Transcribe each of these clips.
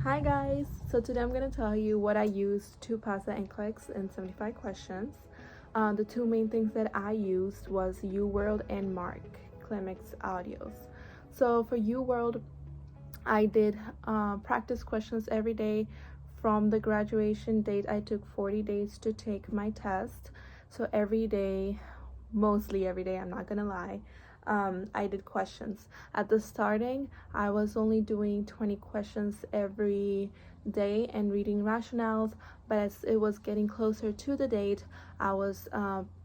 Hi guys, so today I'm going to tell you what I used to pass the Nclex in 75 questions. The two main things that I used was UWorld and Mark Klimek's audios. So for UWorld, I did practice questions every day. From the graduation date, I took 40 days to take my test. So every day, mostly every day, I'm not gonna lie, I did questions. At the starting, I was only doing 20 questions every day and reading rationales, but as it was getting closer to the date, I was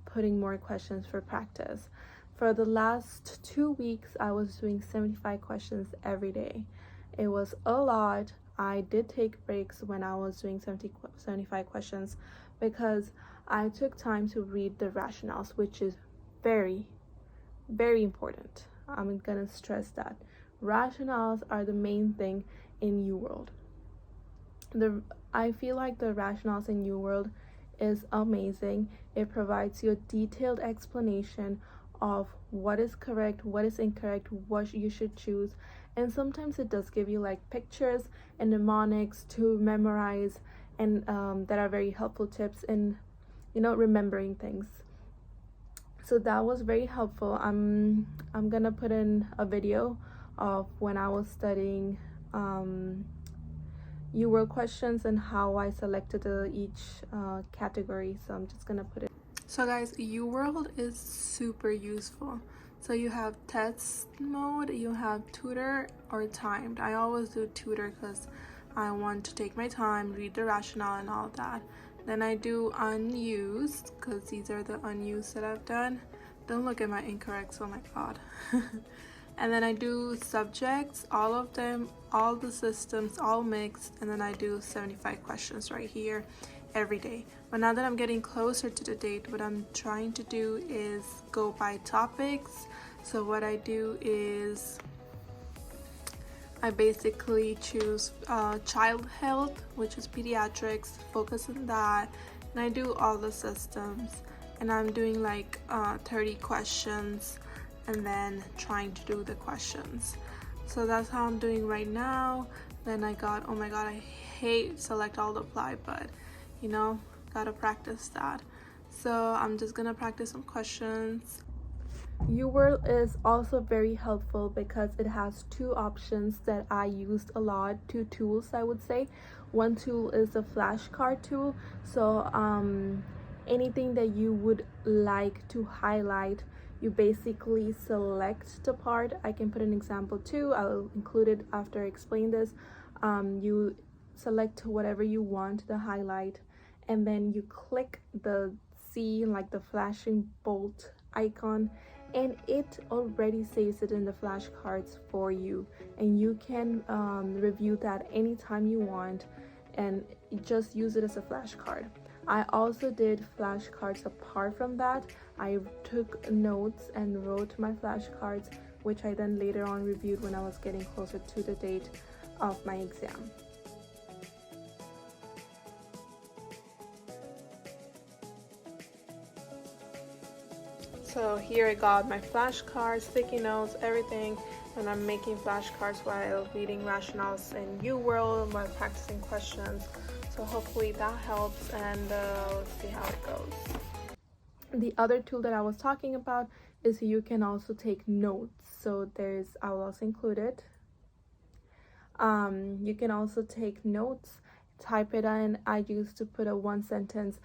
putting more questions for practice. For the last 2 weeks, I was doing 75 questions every day. It was a lot. I did take breaks when I was doing 75 questions because I took time to read the rationales, which is very important. I'm gonna stress that. Rationales are the main thing in UWorld. I feel like the rationales in UWorld is amazing. It provides you a detailed explanation of what is correct, what is incorrect, what you should choose, and sometimes it does give you like pictures and mnemonics to memorize, and that are very helpful tips in remembering things. So that was very helpful. I'm gonna put in a video of when I was studying UWorld questions and how I selected each category. So I'm just gonna put it. So guys, UWorld is super useful. So you have test mode, you have tutor or timed. I always do tutor because I want to take my time, read the rationale and all that. Then I do unused because these are the unused that I've done. Don't look at my incorrects, oh my god. And then I do subjects, all of them, all the systems, all mixed, and then I do 75 questions right here every day. But now that I'm getting closer to the date, what I'm trying to do is go by topics. So what I do is I basically choose child health, which is pediatrics, focus on that, and I do all the systems, and I'm doing like 30 questions and then trying to do the questions. So that's how I'm doing right now. Then I got, oh my god, I hate select all apply, but gotta practice that. So I'm just gonna practice some questions. UWorld is also very helpful because it has two options that I used a lot, two tools I would say. One tool is the flashcard tool. So anything that you would like to highlight, you basically select the part. I can put an example too, I'll include it after I explain this. You select whatever you want to highlight, and then you click the C, like the flashing bolt icon, and it already saves it in the flashcards for you, and you can review that anytime you want and just use it as a flashcard. I also did flashcards apart from that. I took notes and wrote my flashcards, which I then later on reviewed when I was getting closer to the date of my exam. So here I got my flashcards, sticky notes, everything, and I'm making flashcards while reading rationales in UWorld, while practicing questions. So hopefully that helps, and let's see how it goes. The other tool that I was talking about is you can also take notes. So I will also include it. You can also take notes, type it in. I used to put a one sentence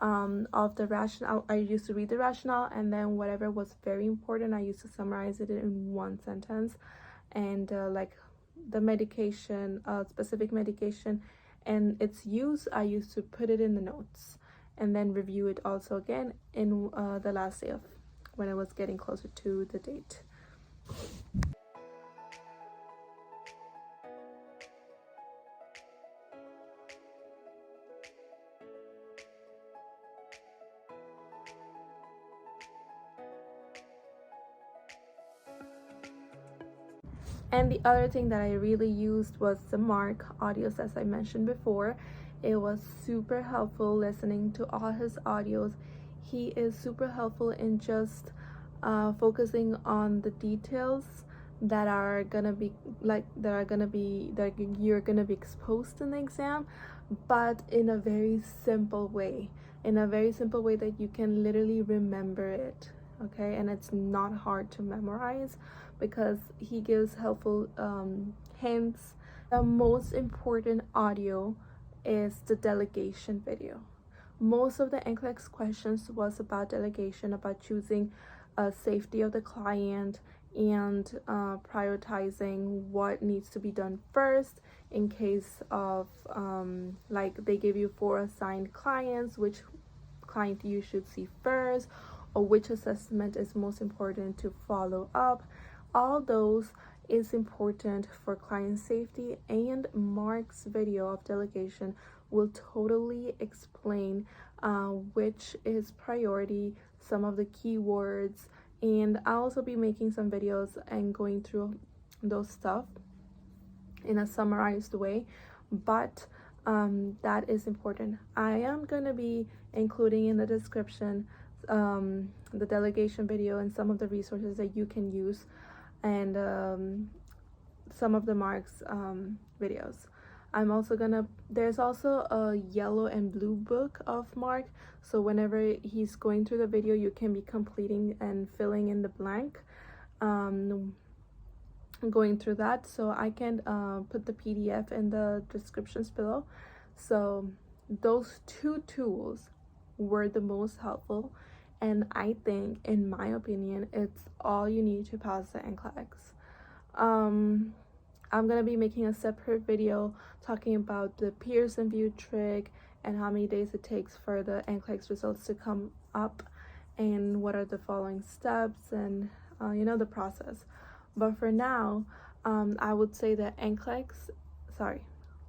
of the rationale. I used to read the rationale, and then whatever was very important, I used to summarize it in one sentence. And like the medication, specific medication and its use, I used to put it in the notes and then review it also again in the last day of when I was getting closer to the date. And the other thing that I really used was the Mark audios, as I mentioned before. It was super helpful listening to all his audios. He is super helpful in just focusing on the details that are gonna be that you're gonna be exposed in the exam, but in a very simple way, that you can literally remember it. Okay, and it's not hard to memorize because he gives helpful hints. The most important audio is the delegation video. Most of the Nclex questions was about delegation, about choosing safety of the client and prioritizing what needs to be done first in case of like they give you 4 assigned clients, which client you should see first, or which assessment is most important to follow up. All those is important for client safety, and Mark's video of delegation will totally explain which is priority, some of the keywords, and I'll also be making some videos and going through those stuff in a summarized way, but that is important. I am going to be including in the description the delegation video and some of the resources that you can use, and some of the Mark's videos. I'm also gonna, there's also a yellow and blue book of Mark, so whenever he's going through the video you can be completing and filling in the blank, going through that. So I can put the PDF in the descriptions below. So those 2 tools were the most helpful, and I think, in my opinion, it's all you need to pass the Nclex. I'm gonna be making a separate video talking about the Pearson view trick and how many days it takes for the Nclex results to come up, and what are the following steps, and you know, the process. But for now, I would say that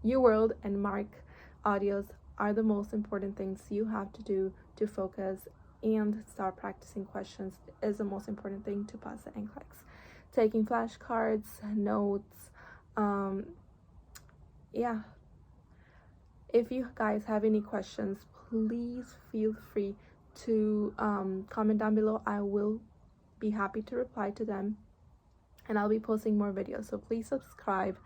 UWorld and Mark audios are the most important things you have to do to focus, and start practicing questions is the most important thing to pass the Nclex. Taking flashcards, notes, yeah. If you guys have any questions, please feel free to comment down below. I will be happy to reply to them, and I'll be posting more videos, so please subscribe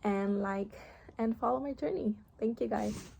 and like and follow my journey. Thank you guys.